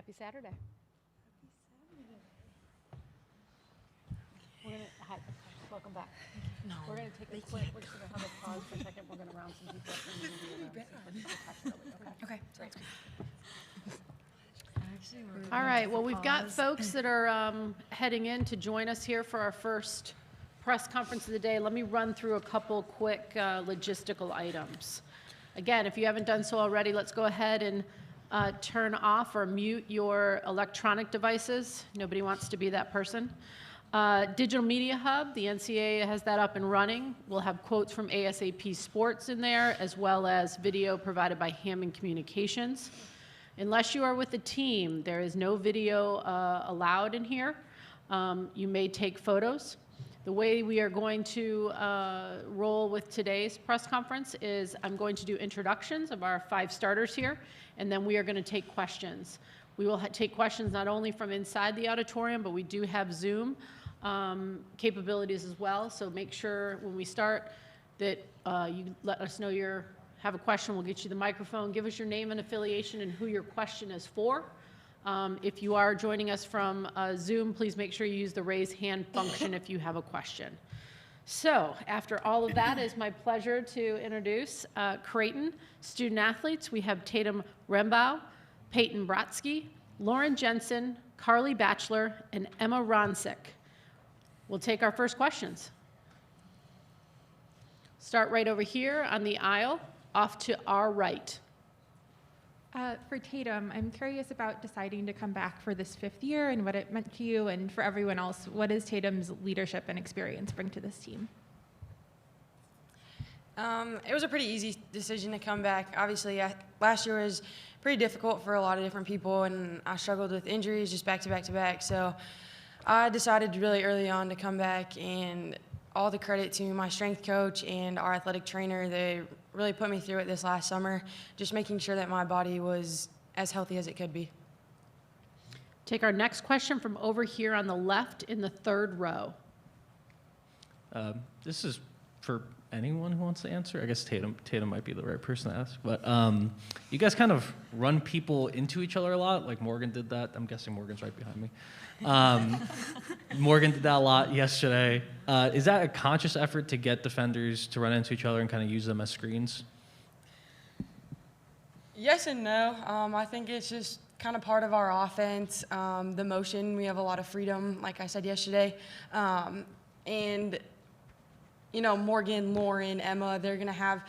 Happy Saturday. We're gonna, hi, welcome back. No, We're gonna take a quick, we're just gonna have a pause for a second. We're gonna round some people up and then we'll be Okay, sounds good. All right, well, we've got folks that are heading in to join us here for our first press conference of the day. Let me run through a couple quick logistical items. Again, if you haven't done so already, let's go ahead and turn off or mute your electronic devices. Nobody wants to be that person. Digital Media Hub, the NCAA has that up and running. We'll have quotes from ASAP Sports in there, as well as video provided by Hammond Communications. Unless you are with the team, there is no video allowed in here. You may take photos. The way we are going to roll with today's press conference is I'm going to do introductions of our 5 starters here, and then we are going to take questions. We will take questions not only from inside the auditorium, but we do have Zoom capabilities as well. So make sure when we start that you let us know you have a question. We'll get you the microphone. Give us your name and affiliation and who your question is for. If you are joining us from Zoom, please make sure you use the raise hand function if you have a question. So after all of that, it's my pleasure to introduce Creighton student athletes. We have Tatum Rembaugh, Peyton Brodsky, Lauren Jensen, Carly Batchelor, and Emma Ronsick. We'll take our first questions. Start right over here on the aisle, off to our right. For Tatum, I'm curious about deciding to come back for this 5th year and what it meant to you, and for everyone else, what does Tatum's leadership and experience bring to this team? It was a pretty easy decision to come back. Obviously, last year was pretty difficult for a lot of different people, and I struggled with injuries just back to back to back. So I decided really early on to come back, and all the credit to my strength coach and our athletic trainer. They really put me through it this last summer, just making sure that my body was as healthy as it could be. Take our next question from over here on the left in the 3rd row. This is for anyone who wants to answer. I guess Tatum might be the right person to ask. But you guys kind of run people into each other a lot, like Morgan did that. I'm guessing Morgan's right behind me. Morgan did that a lot yesterday. Is that a conscious effort to get defenders to run into each other and kind of use them as screens? Yes and no. I think it's just kind of part of our offense. The motion, we have a lot of freedom, like I said yesterday. And you know, Morgan, Lauren, Emma, they're going to have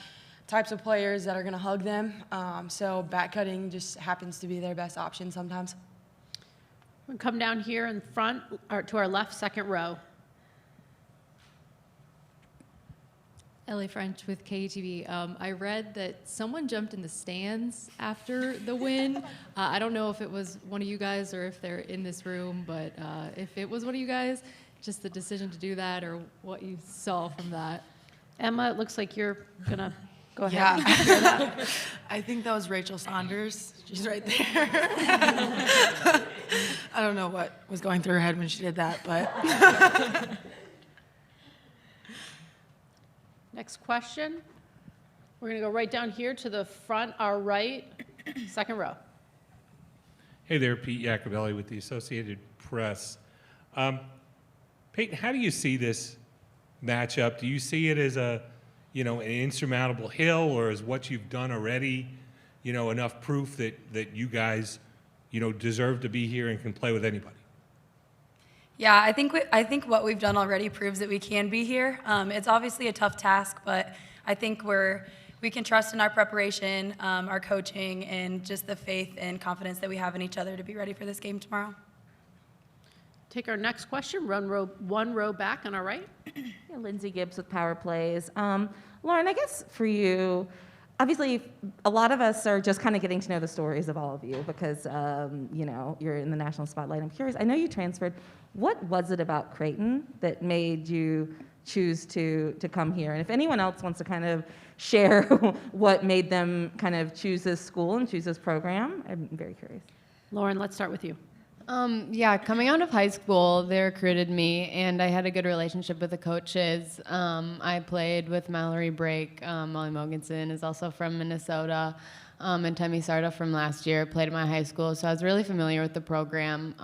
types of players that are going to hug them. So back cutting just happens to be their best option sometimes. We'll come down here in front, or to our left, 2nd row. Ellie French with KTV. I read that someone jumped in the stands after the win. I don't know if it was one of you guys or if they're in this room, but if it was one of you guys, just the decision to do that or what you saw from that. Emma, it looks like you're going to go ahead. Yeah, I think that was Rachel Saunders. She's right there. I don't know what was going through her head when she did that, but. Next question. We're going to go right down here to the front, our right, 2nd row. Hey there, Pete Iacobelli with the Associated Press. Peyton, how do you see this matchup? Do you see it as an insurmountable hill, or as what you've done already, enough proof that you guys, deserve to be here and can play with anybody? Yeah, I think what we've done already proves that we can be here. It's obviously a tough task, but I think we can trust in our preparation, our coaching, and just the faith and confidence that we have in each other to be ready for this game tomorrow. Take our next question, one row back on our right. Yeah, Lindsay Gibbs with Power Plays. Lauren, I guess for you, obviously a lot of us are just kind of getting to know the stories of all of you because, you're in the national spotlight. I'm curious, I know you transferred. What was it about Creighton that made you choose to come here? And if anyone else wants to kind of share what made them kind of choose this school and choose this program, I'm very curious. Lauren, let's start with you. Yeah, coming out of high school, they recruited me, and I had a good relationship with the coaches. I played with Mallory Brake. Molly Mogensen is also from Minnesota, and Temi Sarda from last year played at my high school, so I was really familiar with the program,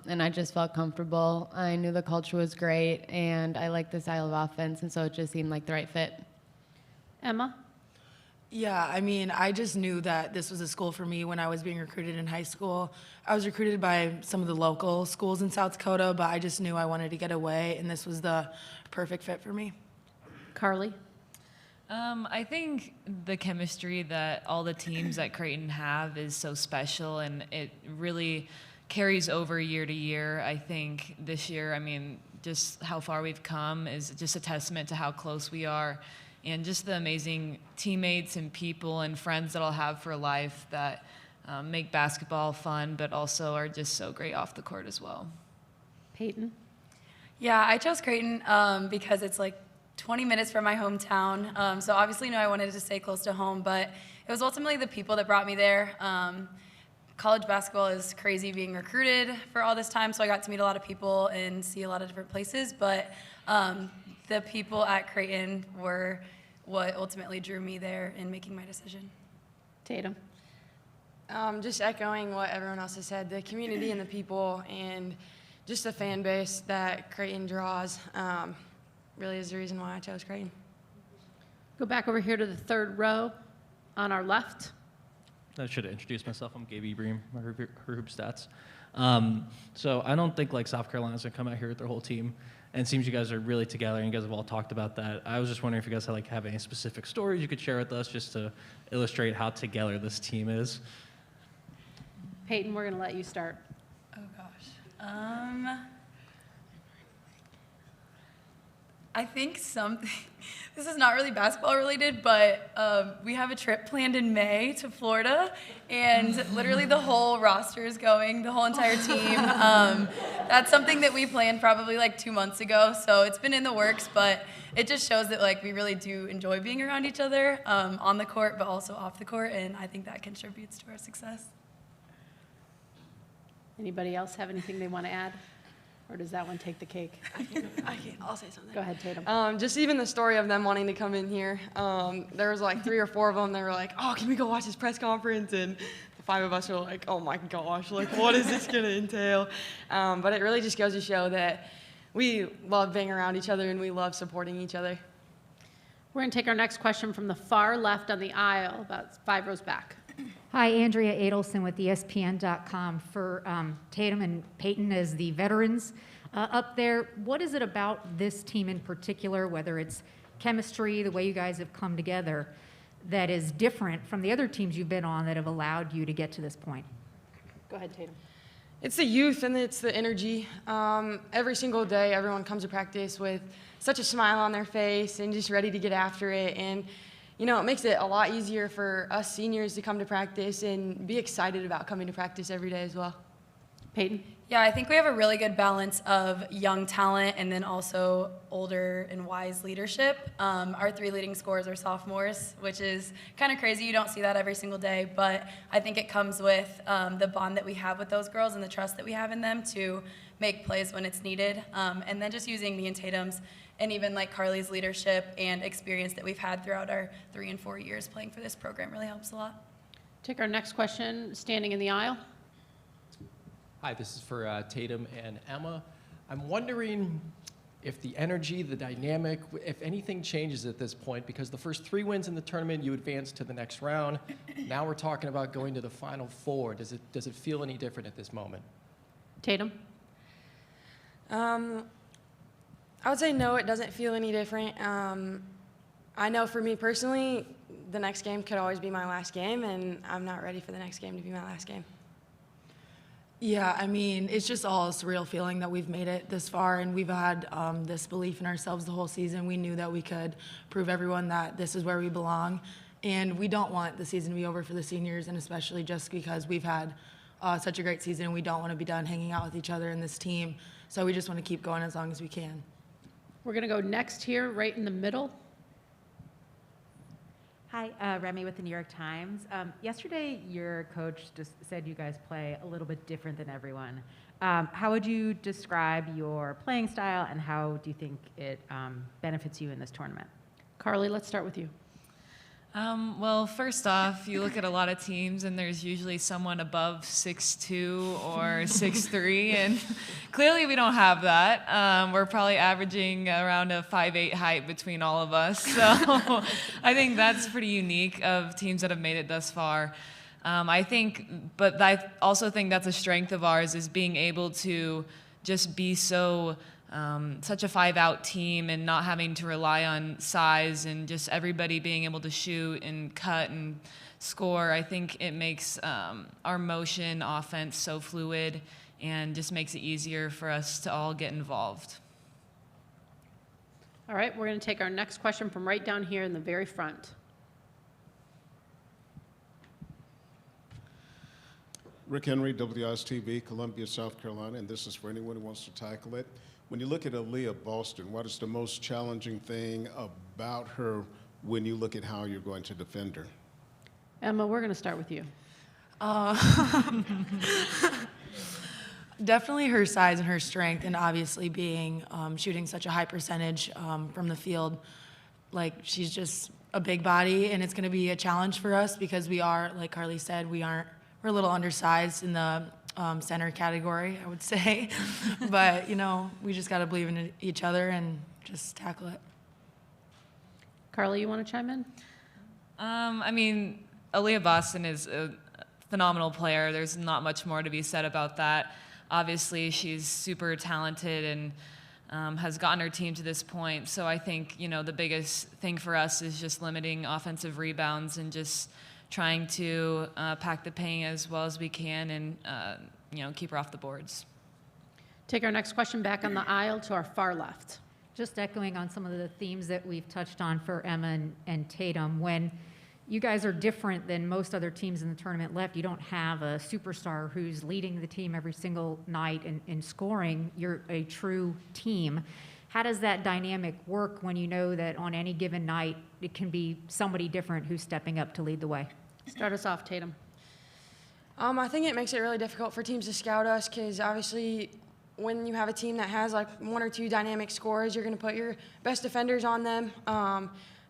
and I just felt comfortable. I knew the culture was great, and I liked the style of offense, and so it just seemed like the right fit. Emma? Yeah, I mean, I just knew that this was a school for me when I was being recruited in high school. I was recruited by some of the local schools in South Dakota, but I just knew I wanted to get away, and this was the perfect fit for me. Carly? I think the chemistry that all the teams at Creighton have is so special, and it really carries over year to year. I think this year, I mean, just how far we've come is just a testament to how close we are, and just the amazing teammates and people and friends that I'll have for life that make basketball fun, but also are just so great off the court as well. Peyton? Yeah, I chose Creighton because it's like 20 minutes from my hometown. So obviously, I wanted to stay close to home, but it was ultimately the people that brought me there. College basketball is crazy being recruited for all this time, so I got to meet a lot of people and see a lot of different places, but the people at Creighton were what ultimately drew me there in making my decision. Tatum? Just echoing what everyone else has said, the community and the people and just the fan base that Creighton draws really is the reason why I chose Creighton. Go back over here to the third row on our left. I should have introduced myself. I'm Gabe Ibrahim, my hoop stats. So I don't think like South Carolina's gonna come out here with their whole team. And it seems you guys are really together, and you guys have all talked about that. I was just wondering if you guys have any specific stories you could share with us just to illustrate how together this team is. Peyton, we're going to let you start. Oh gosh. I think something, this is not really basketball related, but we have a trip planned in May to Florida, and literally the whole roster is going, the whole entire team. That's something that we planned probably like 2 months ago, so it's been in the works, but it just shows that like we really do enjoy being around each other on the court, but also off the court, and I think that contributes to our success. Anybody else have anything they want to add? Or does that one take the cake? I'll say something. Go ahead, Tatum. Just even the story of them wanting to come in here. There was like 3 or 4 of them. They were like, "Oh, can we go watch this press conference?" And the 5 of us were like, "Oh my gosh, like what is this gonna entail?" But it really just goes to show that we love being around each other and we love supporting each other. We're going to take our next question from the far left on the aisle, about 5 rows back. Hi, Andrea Adelson with ESPN.com. For Tatum and Peyton as the veterans up there, what is it about this team in particular, whether it's chemistry, the way you guys have come together, that is different from the other teams you've been on that have allowed you to get to this point? Go ahead, Tatum. It's the youth and it's the energy. Every single day, everyone comes to practice with such a smile on their face and just ready to get after it. And it makes it a lot easier for us seniors to come to practice and be excited about coming to practice every day as well. Peyton? Yeah, I think we have a really good balance of young talent and then also older and wise leadership. Our 3 leading scorers are sophomores, which is kind of crazy. You don't see that every single day, but I think it comes with the bond that we have with those girls and the trust that we have in them to make plays when it's needed. And then just using me and Tatum's and even like Carly's leadership and experience that we've had throughout our 3 and 4 years playing for this program really helps a lot. Take our next question, standing in the aisle. Hi, this is for Tatum and Emma. I'm wondering if the energy, the dynamic, if anything changes at this point, because the first 3 wins in the tournament, you advance to the next round. Now we're talking about going to the Final Four. Does it feel any different at this moment? Tatum? I would say no, it doesn't feel any different. I know for me personally, the next game could always be my last game, and I'm not ready for the next game to be my last game. Yeah, I mean, it's just all a surreal feeling that we've made it this far, and we've had this belief in ourselves the whole season. We knew that we could prove everyone that this is where we belong, and we don't want the season to be over for the seniors, and especially just because we've had such a great season, and we don't want to be done hanging out with each other in this team. So we just want to keep going as long as we can. We're going to go next here, right in the middle. Hi, Remy with the New York Times. Yesterday, your coach just said you guys play a little bit different than everyone. How would you describe your playing style, and how do you think it benefits you in this tournament? Carly, let's start with you. Well, first off, you look at a lot of teams, and there's usually someone above 6'2" or 6'3", and clearly we don't have that. We're probably averaging around a 5'8" height between all of us, so I think that's pretty unique of teams that have made it thus far. But I also think that's a strength of ours, is being able to just be such a 5-out team and not having to rely on size, and just everybody being able to shoot and cut and score. I think it makes our motion offense so fluid and just makes it easier for us to all get involved. All right, we're going to take our next question from right down here in the very front. Rick Henry, WIS-TV, Columbia, South Carolina, and this is for anyone who wants to tackle it. When you look at Aaliyah Boston, what is the most challenging thing about her when you look at how you're going to defend her? Emma, we're going to start with you. Definitely her size and her strength, and obviously being shooting such a high percentage from the field. Like, she's just a big body, and it's going to be a challenge for us because we are, like Carly said, we're a little undersized in the center category, I would say. But, we just got to believe in each other and just tackle it. Carly, you want to chime in? Aaliyah Boston is a phenomenal player. There's not much more to be said about that. Obviously, she's super talented and has gotten her team to this point. So I think, the biggest thing for us is just limiting offensive rebounds and just trying to pack the paint as well as we can and, keep her off the boards. Take our next question back on the aisle to our far left. Just echoing on some of the themes that we've touched on for Emma and Tatum, when you guys are different than most other teams in the tournament left, you don't have a superstar who's leading the team every single night and scoring. You're a true team. How does that dynamic work when you know that on any given night it can be somebody different who's stepping up to lead the way? Start us off, Tatum. I think it makes it really difficult for teams to scout us because obviously when you have a team that has like one or two dynamic scorers, you're going to put your best defenders on them.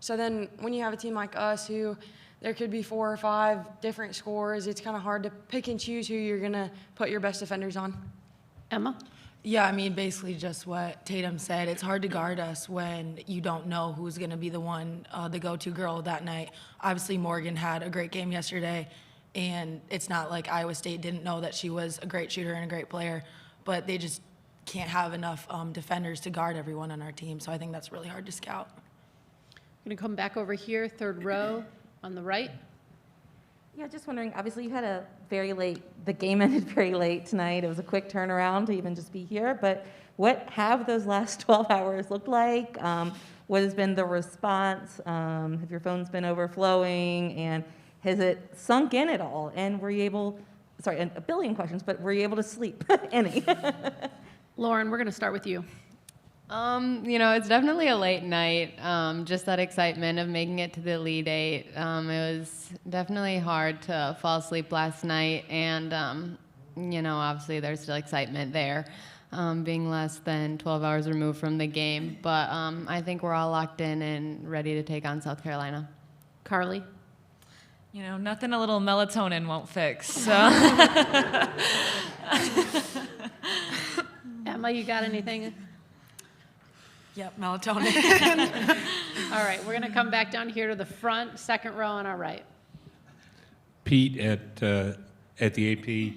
So then when you have a team like us who there could be 4 or 5 different scorers, it's kind of hard to pick and choose who you're going to put your best defenders on. Emma? Yeah, basically just what Tatum said. It's hard to guard us when you don't know who's going to be the one, the go-to girl that night. Obviously, Morgan had a great game yesterday, and it's not like Iowa State didn't know that she was a great shooter and a great player, but they just can't have enough defenders to guard everyone on our team, so I think that's really hard to scout. I'm going to come back over here, third row on the right. Yeah, just wondering, obviously you had the game ended very late tonight. It was a quick turnaround to even just be here, but what have those last 12 hours looked like? What has been the response? Have your phones been overflowing, and has it sunk in at all? And were you able, and a billion questions, but were you able to sleep any? Lauren, we're going to start with you. It's definitely a late night. Just that excitement of making it to the Elite Eight. It was definitely hard to fall asleep last night, and obviously there's still excitement there, being less than 12 hours removed from the game. But I think we're all locked in and ready to take on South Carolina. Carly? Nothing a little melatonin won't fix. So. Emma, you got anything? Yep, melatonin. All right, we're going to come back down here to the front, second row on our right. Pete at the AP.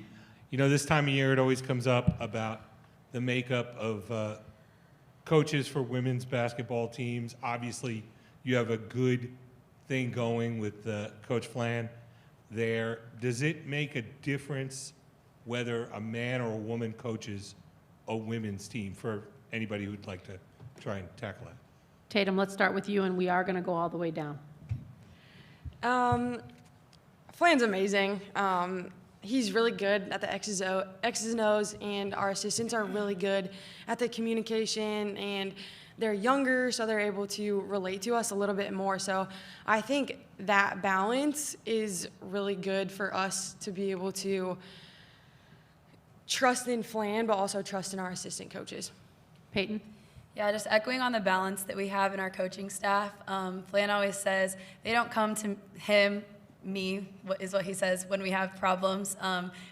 This time of year it always comes up about the makeup of coaches for women's basketball teams. Obviously, you have a good thing going with Coach Flan there. Does it make a difference whether a man or a woman coaches a women's team, for anybody who'd like to try and tackle it? Tatum, let's start with you, and we are going to go all the way down. Flan's amazing. He's really good at the X's and O's, and our assistants are really good at the communication, and they're younger, so they're able to relate to us a little bit more. So I think that balance is really good for us to be able to trust in Flan, but also trust in our assistant coaches. Peyton? Yeah, just echoing on the balance that we have in our coaching staff. Flan always says they don't come to him, me, is what he says when we have problems.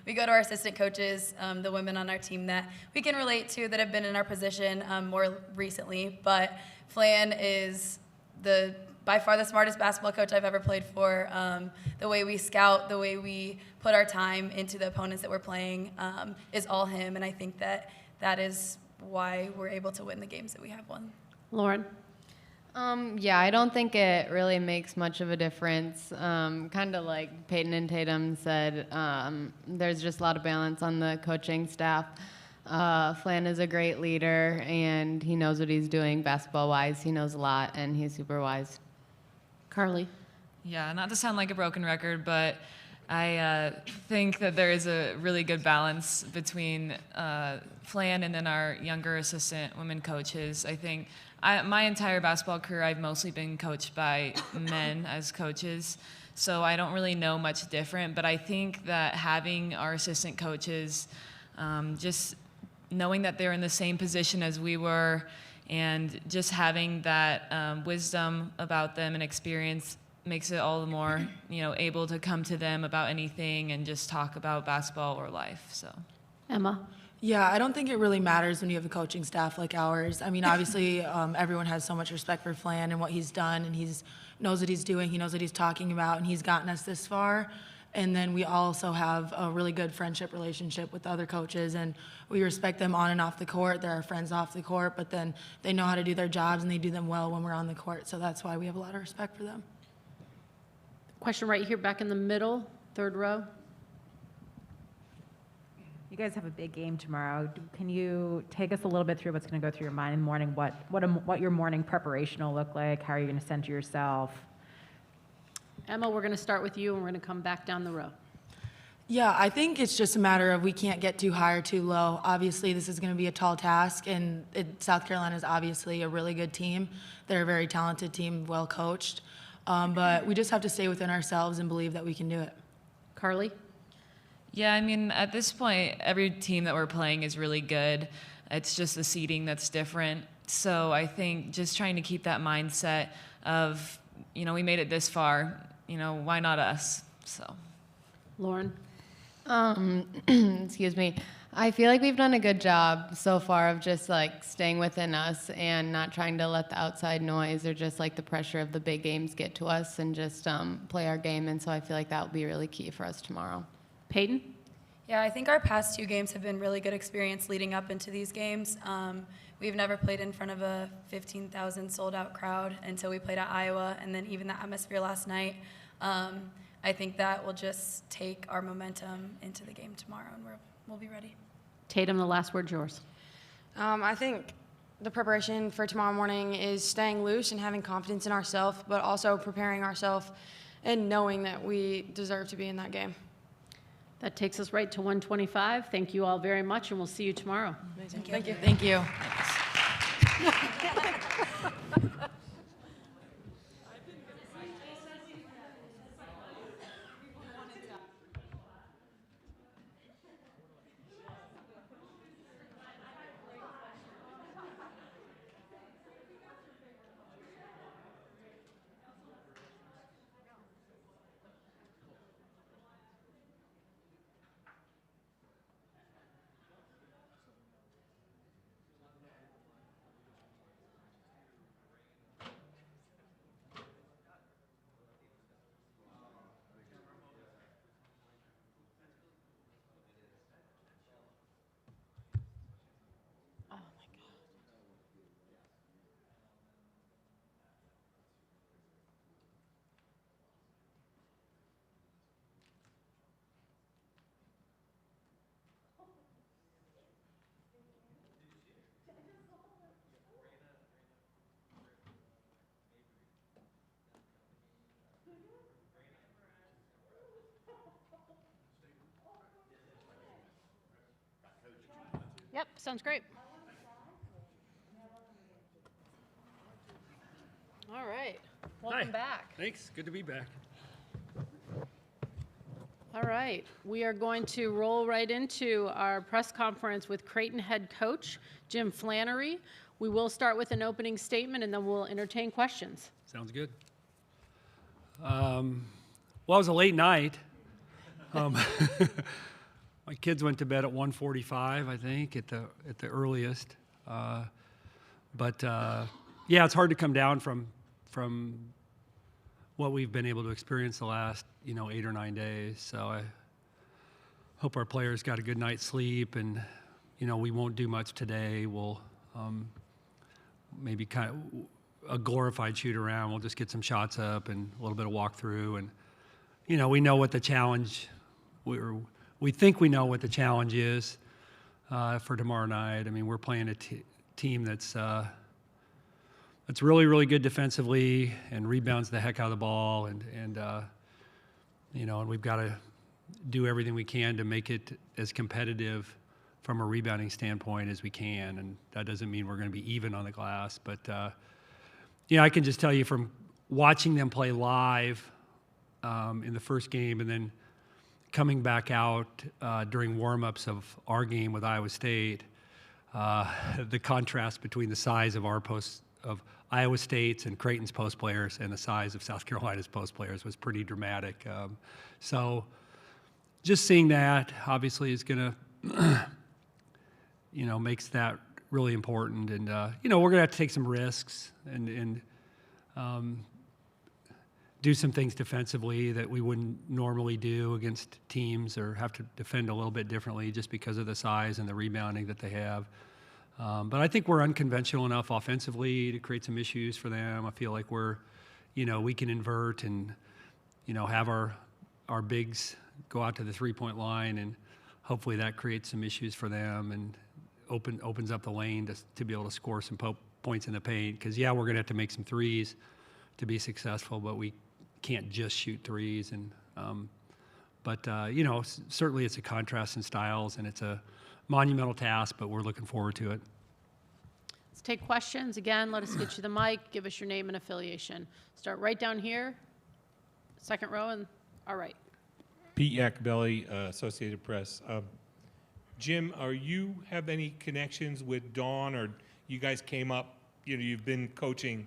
We go to our assistant coaches, the women on our team that we can relate to that have been in our position more recently. But Flan is by far the smartest basketball coach I've ever played for. The way we scout, the way we put our time into the opponents that we're playing is all him, and I think that is why we're able to win the games that we have won. Lauren? Yeah, I don't think it really makes much of a difference. Kind of like Peyton and Tatum said, there's just a lot of balance on the coaching staff. Flan is a great leader, and he knows what he's doing basketball-wise. He knows a lot, and he's super wise. Carly? Yeah, not to sound like a broken record, but I think that there is a really good balance between Flan and then our younger assistant women coaches. I think my entire basketball career, I've mostly been coached by men as coaches, so I don't really know much different. But I think that having our assistant coaches, just knowing that they're in the same position as we were, and just having that wisdom about them and experience makes it all the more, able to come to them about anything and just talk about basketball or life. So, Emma? Yeah, I don't think it really matters when you have a coaching staff like ours. I mean, obviously, everyone has so much respect for Flan and what he's done, and he knows what he's doing, he knows what he's talking about, and he's gotten us this far. And then we also have a really good friendship relationship with the other coaches, and we respect them on and off the court. They're our friends off the court, but then they know how to do their jobs, and they do them well when we're on the court. So that's why we have a lot of respect for them. Question right here, back in the middle, third row. You guys have a big game tomorrow. Can you take us a little bit through what's going to go through your mind in the morning? What your morning preparation will look like? How are you going to center yourself? Emma, we're going to start with you, and we're going to come back down the row. Yeah, I think it's just a matter of we can't get too high or too low. Obviously, this is going to be a tall task, and South Carolina is obviously a really good team. They're a very talented team, well coached. But we just have to stay within ourselves and believe that we can do it. Carly? yeah, I mean, at this point, every team that we're playing is really good. It's just the seeding that's different. So I think just trying to keep that mindset of, we made it this far, why not us? So, Lauren? Excuse me. I feel like we've done a good job so far of just staying within us and not trying to let the outside noise or just the pressure of the big games get to us, and just play our game. And so I feel like that will be really key for us tomorrow. Peyton? Yeah, I think our past 2 games have been really good experience leading up into these games. We've never played in front of a 15,000 sold-out crowd until we played at Iowa, and then even the atmosphere last night. I think that will just take our momentum into the game tomorrow, and we'll be ready. Tatum, the last word's yours. I think the preparation for tomorrow morning is staying loose and having confidence in ourselves, but also preparing ourselves and knowing that we deserve to be in that game. That takes us right to 125. Thank you all very much, and we'll see you tomorrow. Thank you. Thank you. Yep, sounds great. All right, welcome back. Thanks. Good to be back. All right, we are going to roll right into our press conference with Creighton head coach Jim Flanery. We will start with an opening statement and then we'll entertain questions. Sounds good. Well, it was a late night. My kids went to bed at 1:45, I think, at the earliest. But yeah, it's hard to come down from what we've been able to experience the last 8 or 9 days. So I hope our players got a good night's sleep, and we won't do much today. We'll maybe kind of a glorified shoot around. We'll just get some shots up and a little bit of walkthrough, and we know what the challenge. We think we know what the challenge is for tomorrow night. I mean, we're playing a team that's really, really good defensively and rebounds the heck out of the ball, and we've got to do everything we can to make it as competitive from a rebounding standpoint as we can. And that doesn't mean we're going to be even on the glass, but I can just tell you from watching them play live in the first game and then coming back out during warm-ups of our game with Iowa State, the contrast between the size of of Iowa State's and Creighton's post players and the size of South Carolina's post players was pretty dramatic. So just seeing that obviously is going to, makes that really important. And, we're going to have to take some risks and do some things defensively that we wouldn't normally do against teams, or have to defend a little bit differently just because of the size and the rebounding that they have. But I think we're unconventional enough offensively to create some issues for them. I feel like we can invert and, have our bigs go out to the three-point line, and hopefully that creates some issues for them and opens up the lane to be able to score some points in the paint. Because, we're going to have to make some threes to be successful, but we can't just shoot threes. And certainly it's a contrast in styles, and it's a monumental task, but we're looking forward to it. Let's take questions. Again, let us get you the mic. Give us your name and affiliation. Start right down here, second row, and all right. Pete Iacobelli, Associated Press. Jim, you have any connections with Dawn, or you guys came up, you've been coaching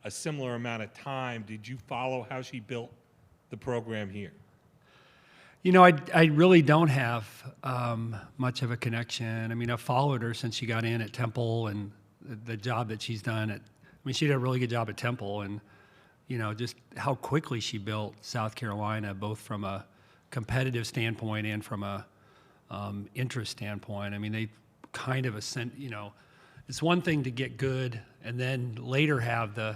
a similar amount of time. Did you follow how she built the program here? I really don't have much of a connection. I mean, I've followed her since she got in at Temple, and the job that she's done she did a really good job at Temple, and, just how quickly she built South Carolina, both from a competitive standpoint and from a interest standpoint. I mean, they kind of it's one thing to get good and then later have the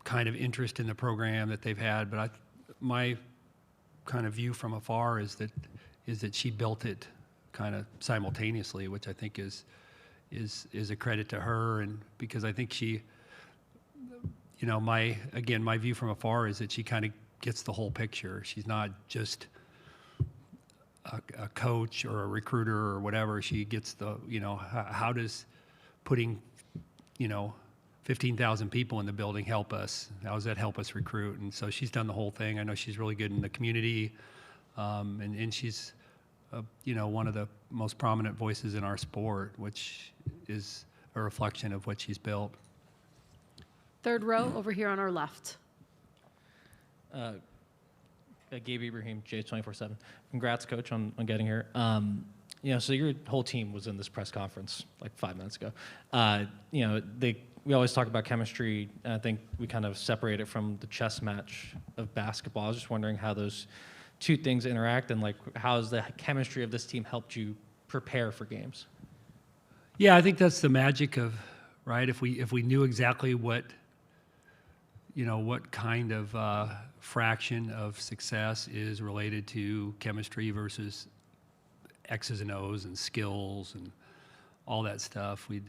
kind of interest in the program that they've had, but my kind of view from afar is that she built it kind of simultaneously, which I think is a credit to her. And because I think she, my view from afar is that she kind of gets the whole picture. She's not just a coach or a recruiter or whatever. She gets how does putting 15,000 people in the building help us? How does that help us recruit? And so she's done the whole thing. I know she's really good in the community, and she's one of the most prominent voices in our sport, which is a reflection of what she's built. Third row over here on our left. Gabe Ibrahim, J24/7. Congrats, Coach, on getting here. So your whole team was in this press conference like 5 minutes ago. We always talk about chemistry, and I think we kind of separate it from the chess match of basketball. I was just wondering how those two things interact, and how has the chemistry of this team helped you prepare for games? Yeah, I think that's the magic of, right? If we knew exactly what kind of fraction of success is related to chemistry versus X's and O's and skills and all that stuff, we'd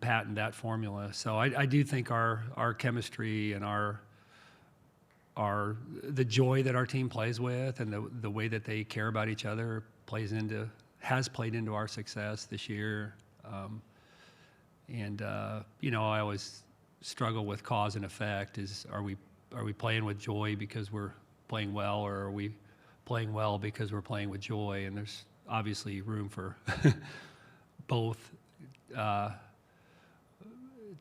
patent that formula. So I do think our chemistry and the joy that our team plays with and the way that they care about each other has played into our success this year. I always struggle with cause and effect. Are we are we playing with joy because we're playing well, or are we playing well because we're playing with joy? And there's obviously room for both,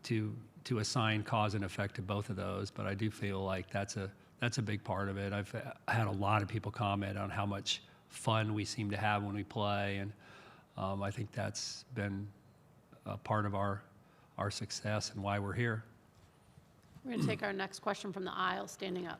to assign cause and effect to both of those. But I do feel like that's a big part of it. I've had a lot of people comment on how much fun we seem to have when we play, and I think that's been a part of our success and why we're here. We're going to take our next question from the aisle, standing up.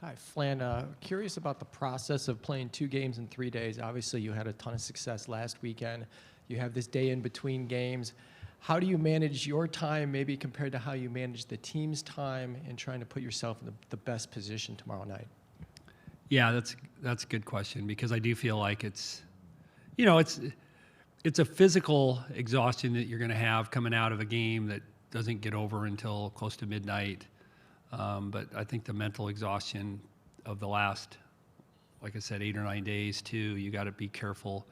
Hi, Flan. Curious about the process of playing 2 games in 3 days. Obviously, you had a ton of success last weekend. You have this day in between games. How do you manage your time, maybe compared to how you manage the team's time, and trying to put yourself in the best position tomorrow night? Yeah, that's a good question, because I do feel like it's a physical exhaustion that you're going to have coming out of a game that doesn't get over until close to midnight. But I think the mental exhaustion of the last, like I said, 8 or 9 days too, you got to be careful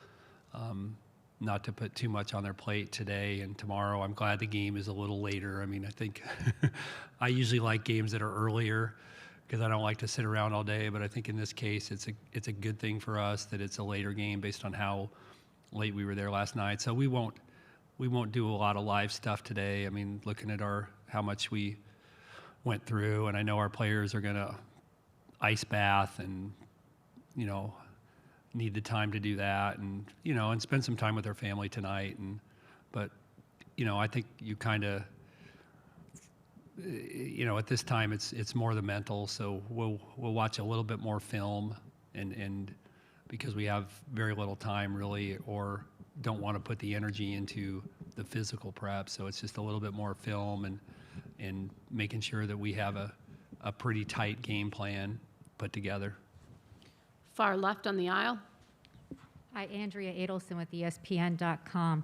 not to put too much on their plate today and tomorrow. I'm glad the game is a little later. I mean, I think I usually like games that are earlier because I don't like to sit around all day. But I think in this case, it's a good thing for us that it's a later game based on how late we were there last night. So we won't do a lot of live stuff today. I mean, looking at how much we went through, and I know our players are going to ice bath and, need the time to do that, and, and spend some time with their family tonight. But I think you kind of, at this time it's more the mental. So we'll watch a little bit more film, and because we have very little time really, or don't want to put the energy into the physical prep. So it's just a little bit more film and making sure that we have a pretty tight game plan put together. Far left on the aisle. Hi, Andrea Adelson with ESPN.com.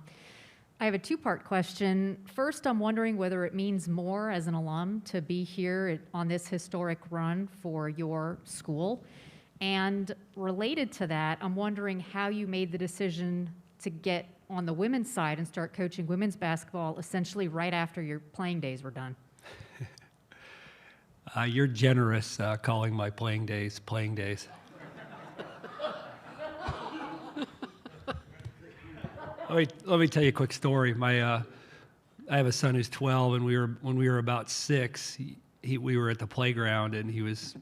I have a 2-part question. First, I'm wondering whether it means more as an alum to be here on this historic run for your school. And related to that, I'm wondering how you made the decision to get on the women's side and start coaching women's basketball essentially right after your playing days were done. You're generous calling my playing days playing days. Let me tell you a quick story. I have a son who's 12, and when we were about 6, we were at the playground, and he was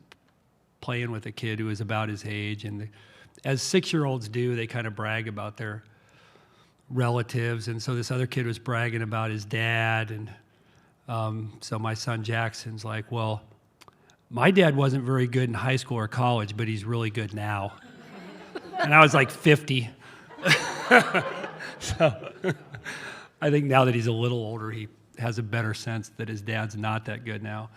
playing with a kid who was about his age. And as 6-year-olds do, they kind of brag about their relatives. And so this other kid was bragging about his dad. And so my son Jackson's like, well, my dad wasn't very good in high school or college, but he's really good now. And I was like 50. So I think now that he's a little older, he has a better sense that his dad's not that good now.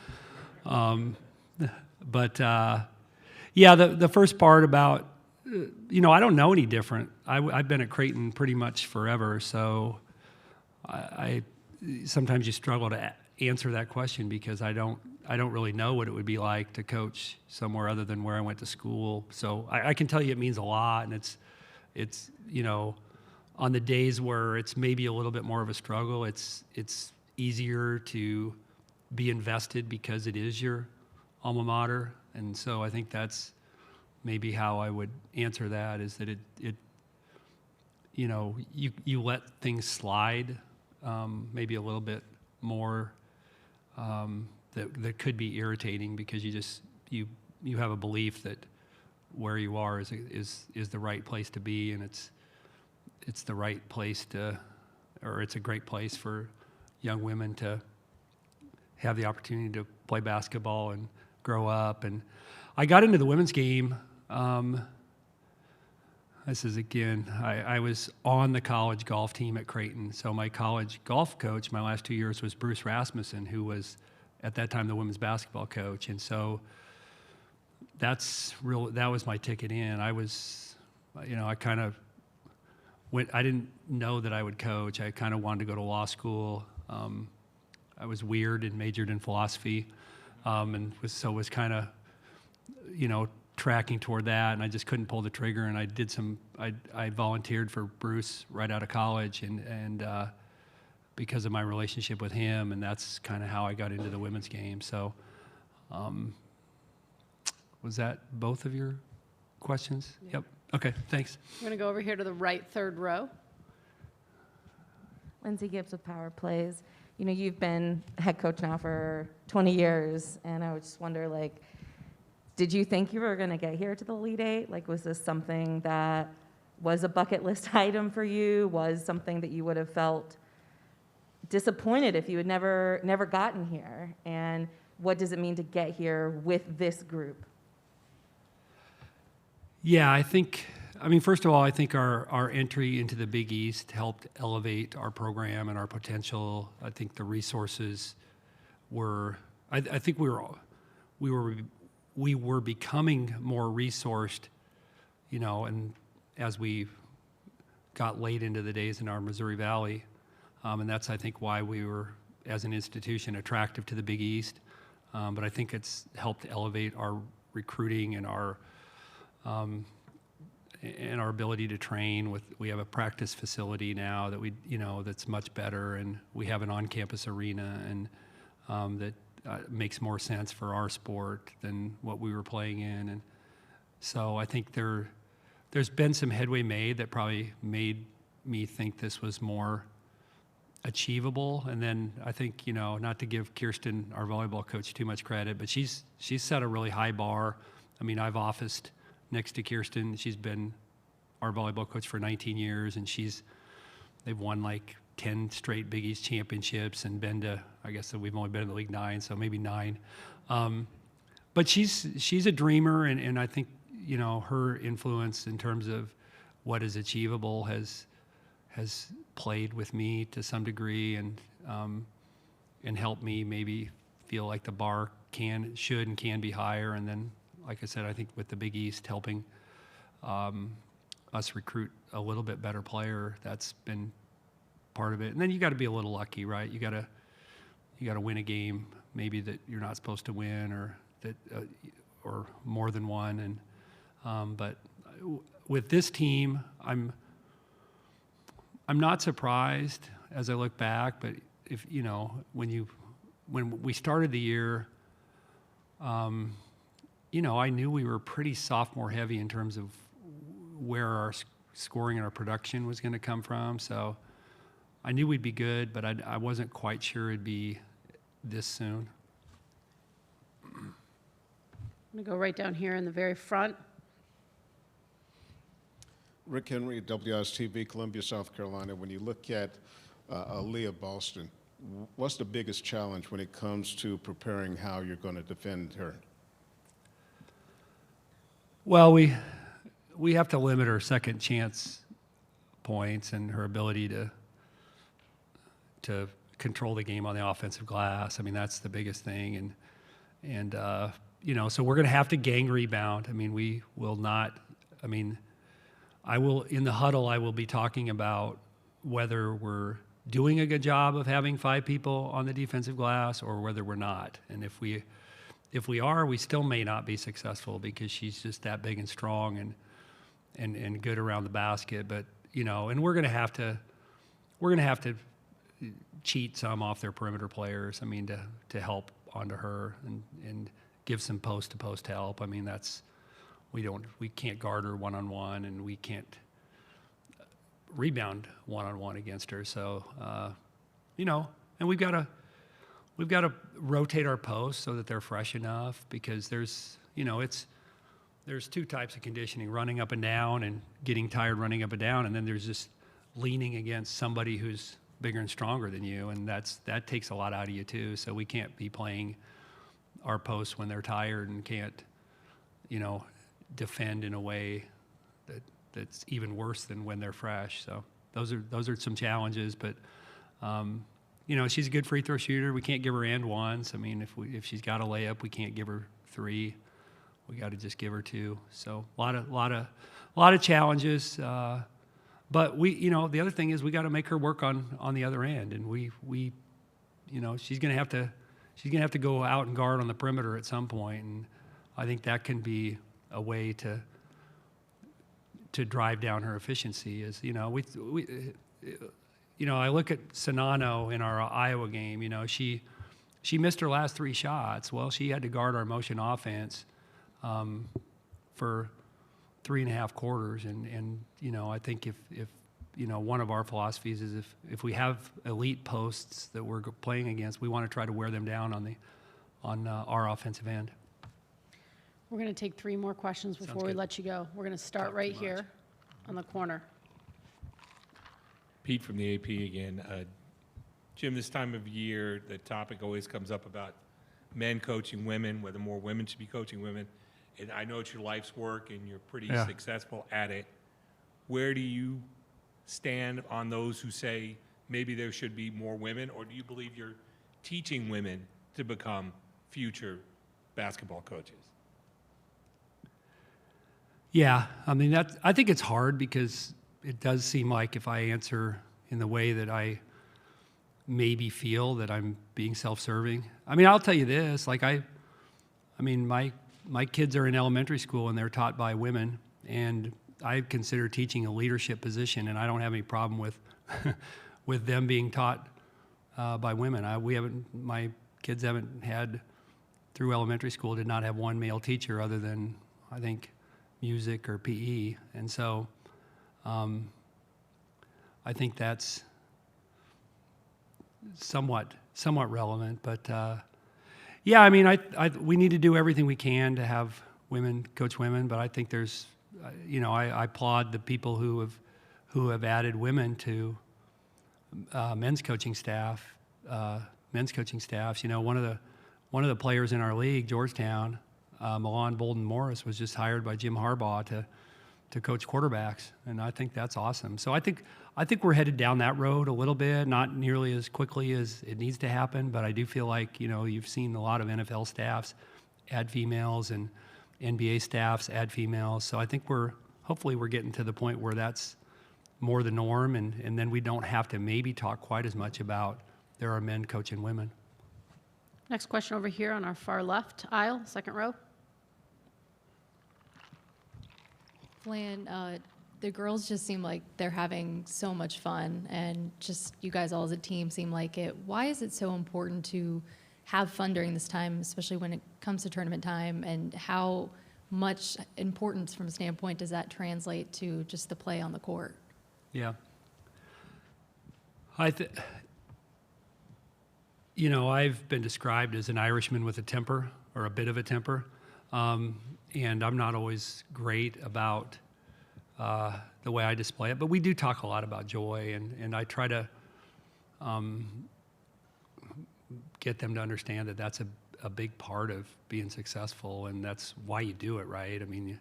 Yeah, the first part about, I don't know any different. I've been at Creighton pretty much forever, so I sometimes you struggle to answer that question because I don't really know what it would be like to coach somewhere other than where I went to school. So I can tell you it means a lot, and it's on the days where it's maybe a little bit more of a struggle, it's easier to be invested because it is your alma mater. And so I think that's maybe how I would answer that, is that you let things slide maybe a little bit more that could be irritating because you have a belief that where you are is the right place to be, and it's the right place it's a great place for young women to have the opportunity to play basketball and grow up. And I got into the women's game. This is again, I was on the college golf team at Creighton. So my college golf coach, my last 2 years, was Bruce Rasmussen, who was at that time the women's basketball coach. And so that was my ticket in. I was, I kind of I didn't know that I would coach. I kind of wanted to go to law school. I was weird and majored in philosophy, and was kind of, tracking toward that. And I just couldn't pull the trigger. And I volunteered for Bruce right out of college, and because of my relationship with him, and that's kind of how I got into the women's game. So Was that both of your questions? Yep. Okay, thanks. We're going to go over here to the right third row. Lindsay Gibbs with Power Plays. You know, you've been head coach now for 20 years, and I would just wonder, like, did you think you were going to get here to the Elite Eight? Like, was this something that was a bucket list item for you? Was something that you would have felt disappointed if you had never gotten here? And what does it mean to get here with this group? Yeah, I mean, first of all, I think our entry into the Big East helped elevate our program and our potential. I think the resources were, I think we were becoming more resourced, you know, and as we got late into the days in our Missouri Valley, and that's, I think, why we were, as an institution, attractive to the Big East. But I think it's helped elevate our recruiting and our ability to train. We have a practice facility now that that's much better, and we have an on-campus arena, and that makes more sense for our sport than what we were playing in. And so I think there's been some headway made that probably made me think this was more achievable. And then I think, not to give Kirsten, our volleyball coach, too much credit, but she's set a really high bar. I mean, I've officed next to Kirsten. She's been our volleyball coach for 19 years, and they've won like 10 straight Big East championships and been to, I guess we've only been in the League 9, so maybe 9. But she's a dreamer, and I think, her influence in terms of what is achievable has played with me to some degree, and helped me maybe feel like the bar should and can be higher. And then, like I said, I think with the Big East helping us recruit a little bit better player, that's been part of it. And then you got to be a little lucky, right? You got to win a game maybe that you're not supposed to win, or that or more than one. And but with this team, I'm not surprised as I look back. But if when we started the year, I knew we were pretty sophomore heavy in terms of where our scoring and our production was going to come from. So I knew we'd be good, but I wasn't quite sure it'd be this soon. I'm going to go right down here in the very front. Rick Henry, WIS-TV, Columbia, South Carolina. When you look at Aaliyah Boston, what's the biggest challenge when it comes to preparing how you're going to defend her? Well, we have to limit her second chance points and her ability to control the game on the offensive glass. I mean, that's the biggest thing. And so we're going to have to gang rebound. I mean, we will not. I mean, I will, in the huddle, I will be talking about whether we're doing a good job of having 5 people on the defensive glass or whether we're not. And if we are, we still may not be successful because she's just that big and strong and good around the basket. But and we're going to have to cheat some off their perimeter players. I mean, to help onto her and give some post to post help. I mean, we can't guard her one-on-one, and we can't rebound one-on-one against her. So and we've got to rotate our posts so that they're fresh enough, because there's 2 types of conditioning: running up and down and getting tired running up and down, and then there's just leaning against somebody who's bigger and stronger than you, and that takes a lot out of you too. So we can't be playing our posts when they're tired and can't defend in a way that's even worse than when they're fresh. So those are some challenges, but she's a good free throw shooter. We can't give her and ones. I mean, if she's got a layup, we can't give her 3. We got to just give her 2. So a lot of challenges. But the other thing is we got to make her work on the other end, and she's going to have to go out and guard on the perimeter at some point, and I think that can be a way to drive down her efficiency. Is I look at Sonano in our Iowa game. She she missed her last 3 shots. Well, she had to guard our motion offense for 3.5 quarters. And you know, I think if you know, one of our philosophies is if we have elite posts that we're playing against, we want to try to wear them down on our offensive end. We're going to take 3 more questions before we good. let you go. We're going to start Talk right too here much. on the corner. Pete from the AP again. Jim, this time of year, the topic always comes up about men coaching women, whether more women should be coaching women. And I know it's your life's work and you're pretty Yeah. successful at it. Where do you stand on those who say maybe there should be more women, or do you believe you're teaching women to become future basketball coaches? Yeah, I mean, I think it's hard because it does seem like if I answer in the way that I maybe feel that I'm being self-serving. I mean, I'll tell you this, like I mean, my kids are in elementary school and they're taught by women, and I consider teaching a leadership position, and I don't have any problem with with them being taught by women. My kids haven't had, through elementary school, did not have one male teacher other than, I think, music or PE. And so I think that's somewhat relevant. But yeah, I mean, we need to do everything we can to have women coach women, but I think there's, you know, I applaud the people who have added women to men's coaching staffs. You know, one of the players in our league, Georgetown, Milan Bolden Morris, was just hired by Jim Harbaugh to coach quarterbacks, and I think that's awesome. So I think we're headed down that road a little bit, not nearly as quickly as it needs to happen, but I do feel like, you know, you've seen a lot of NFL staffs add females and NBA staffs add females. So I think hopefully we're getting to the point where that's more the norm, and then we don't have to maybe talk quite as much about there are men coaching women. Next question over here on our far left aisle, second row. Flan, the girls just seem like they're having so much fun, and just you guys all as a team seem like it. Why is it so important to have fun during this time, especially when it comes to tournament time, and how much importance from a standpoint does that translate to just the play on the court? Yeah. You know, I've been described as an Irishman with a temper, or a bit of a temper, and I'm not always great about the way I display it, but we do talk a lot about joy, and I try to get them to understand that that's a big part of being successful, and that's why you do it, right? I mean,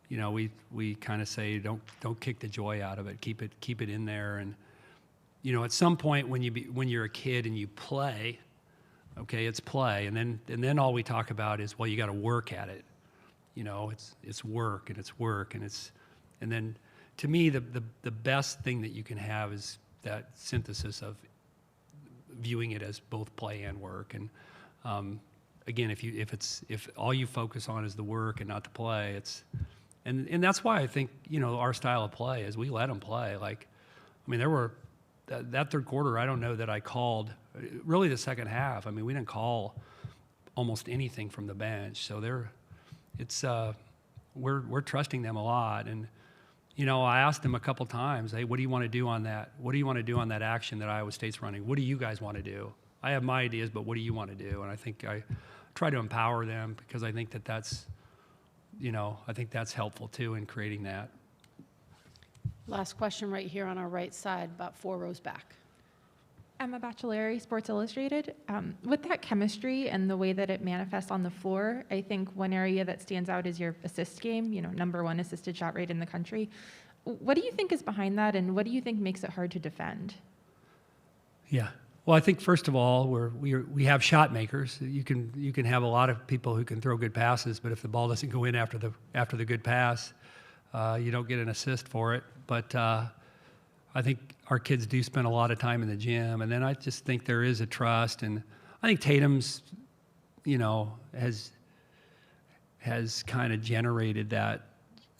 you know, we kind of say don't kick the joy out of it, keep it in there. And you know, at some point when you're a kid and you play, okay, it's play, and then all we talk about is, well, you got to work at it. You know, it's work and it's work, and then to me the best thing that you can have is that synthesis of viewing it as both play and work. And again, if all you focus on is the work and not the play, and that's why I think, you know, our style of play is we let them play. Like, I mean, there were that third quarter, I don't know that I called really the second half. I mean, we didn't call almost anything from the bench, so we're trusting them a lot. And you know, I asked them a couple times, hey, what do you want to do on that? What do you want to do on that action that Iowa State's running? What do you guys want to do? I have my ideas, but what do you want to do? And I think I try to empower them, because I think that's, you know, I think that's helpful too in creating that. Last question right here on our right side, about 4 rows back. Emma Bachelari, Sports Illustrated. With that chemistry and the way that it manifests on the floor, I think one area that stands out is your assist game, you know, #1 assisted shot rate in the country. What do you think is behind that, and what do you think makes it hard to defend? Yeah. Well, I think first of all, we have shot makers. You can have a lot of people who can throw good passes, but if the ball doesn't go in after the good pass, you don't get an assist for it. But I think our kids do spend a lot of time in the gym, and then I just think there is a trust, and I think Tatum's, you know, has kind of generated that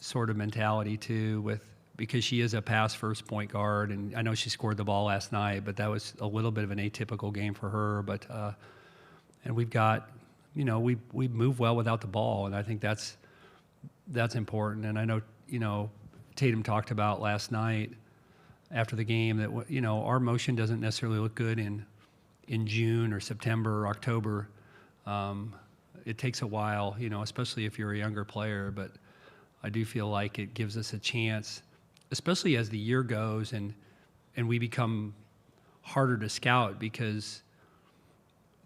sort of mentality too, with because she is a pass-first point guard, and I know she scored the ball last night, but that was a little bit of an atypical game for her. But and we've got, you know, we move well without the ball, and I think that's important. And I know, you know, Tatum talked about last night after the game that, you know, our motion doesn't necessarily look good in June or September or October. It takes a while, you know, especially if you're a younger player, but I do feel like it gives us a chance, especially as the year goes and we become harder to scout because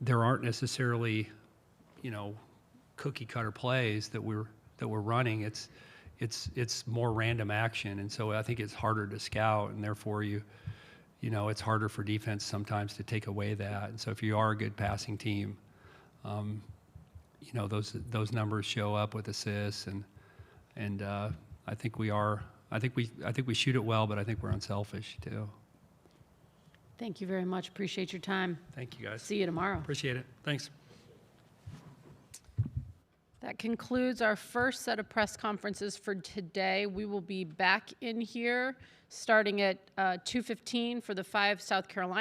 there aren't necessarily, you know, cookie cutter plays that we're running. It's more random action, and so I think it's harder to scout, and therefore you know, it's harder for defense sometimes to take away that. And so if you are a good passing team, you know, those numbers show up with assists, and I think we are. I think we shoot it well, but I think we're unselfish too. Thank you very much. Appreciate your time. Thank you, guys. See you tomorrow. Appreciate it. Thanks. That concludes our first set of press conferences for today. We will be back in here starting at 2:15 for the 5 South Carolina